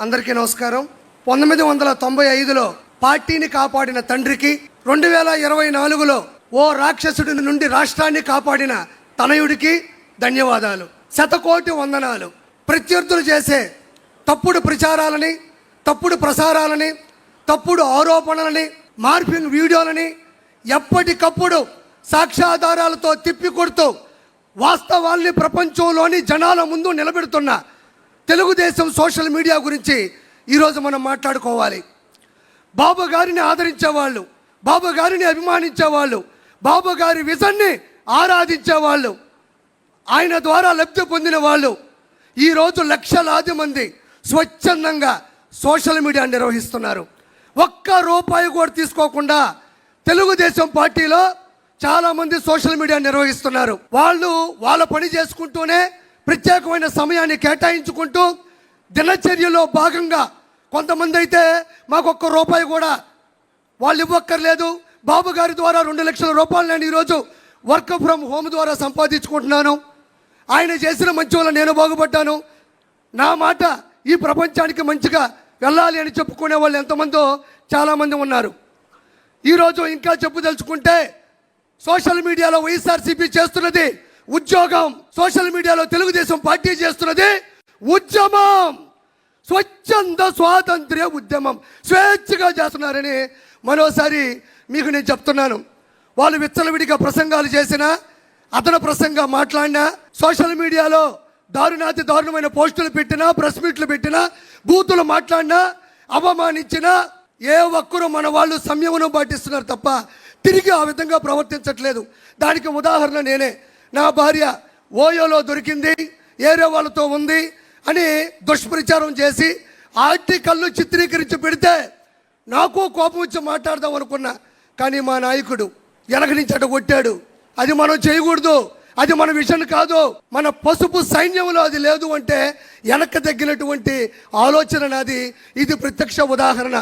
అందరికీ నమస్కారం. 1995లో పార్టీని కాపాడిన తండ్రికి, 2024లో ఓ రాక్షసుడి నుండి రాష్ట్రాన్ని కాపాడిన తనయుడికి ధన్యవాదాలు, శతకోటి వందనాలు. ప్రత్యర్థులు చేసే తప్పుడు ప్రచారాలని, తప్పుడు ప్రసారాలని, తప్పుడు ఆరోపణలని, మార్ఫింగ్ వీడియోలని ఎప్పటికప్పుడు సాక్ష్యాధారాలతో తిప్పికొడుతూ వాస్తవాల్ని ప్రపంచంలోని జనాల ముందు నిలబెడుతున్న తెలుగుదేశం సోషల్ మీడియా గురించి ఈరోజు మనం మాట్లాడుకోవాలి. బాబు గారిని ఆదరించేవాళ్ళు, బాబు గారిని అభిమానించేవాళ్ళు, బాబు గారి విజన్ని ఆరాధించేవాళ్ళు, ఆయన ద్వారా లబ్ధి పొందిన వాళ్ళు ఈరోజు లక్షలాది మంది స్వచ్ఛందంగా సోషల్ మీడియా నిర్వహిస్తున్నారు. ఒక్క రూపాయి కూడా తీసుకోకుండా తెలుగుదేశం పార్టీలో చాలామంది సోషల్ మీడియా నిర్వహిస్తున్నారు. వాళ్ళు వాళ్ళ పని చేసుకుంటూనే ప్రత్యేకమైన సమయాన్ని కేటాయించుకుంటూ దినచర్యలో భాగంగా కొంతమంది అయితే మాకు ఒక్క రూపాయి కూడా వాళ్ళు ఇవ్వక్కర్లేదు, బాబు గారి ద్వారా 2 లక్షల రూపాయలు నేను ఈరోజు వర్క్ ఫ్రమ్ హోమ్ ద్వారా సంపాదించుకుంటున్నాను, ఆయన చేసిన మంచి వల్ల నేను బాగుపడ్డాను, నా మాట ఈ ప్రపంచానికి మంచిగా వెళ్ళాలి అని చెప్పుకునే వాళ్ళు ఎంతమందో చాలామంది ఉన్నారు. ఈరోజు ఇంకా చెప్పదలుచుకుంటే సోషల్ మీడియాలో వైఎస్ఆర్సీపీ చేస్తున్నది ఉద్యోగం, సోషల్ మీడియాలో తెలుగుదేశం పార్టీ చేస్తున్నది ఉద్యమం, స్వచ్ఛంద స్వాతంత్ర్య ఉద్యమం, స్వేచ్ఛగా చేస్తున్నారని మరోసారి మీకు నేను చెప్తున్నాను. వాళ్ళు విచ్చలవిడిగా ప్రసంగాలు చేసినా, అతను ప్రసంగా మాట్లాడినా, సోషల్ మీడియాలో దారుణమైన పోస్టులు పెట్టినా, ప్రెస్ మీట్లు పెట్టినా, బూతులు మాట్లాడినా, అవమానించినా ఏ ఒక్కరూ మన వాళ్ళు సంయమనం పాటిస్తున్నారు తప్ప తిరిగి ఆ విధంగా ప్రవర్తించట్లేదు. దానికి ఉదాహరణ నేనే. నా భార్య ఓయోలో దొరికింది, ఏరే వాళ్ళతో ఉంది అని దుష్ప్రచారం చేసి ఆర్టికల్ను చిత్రీకరించి పెడితే నాకు కోపం వచ్చి మాట్లాడదాం అనుకున్నా. కానీ మా నాయకుడు వెనక నుంచి అటు కొట్టాడు. అది మనం చేయకూడదు, అది మన విషయం కాదు, మన పసుపు సైన్యంలో అది లేదు అంటే వెనక్కి తగ్గినటువంటి ఆలోచన నాది. ఇది ప్రత్యక్ష ఉదాహరణ.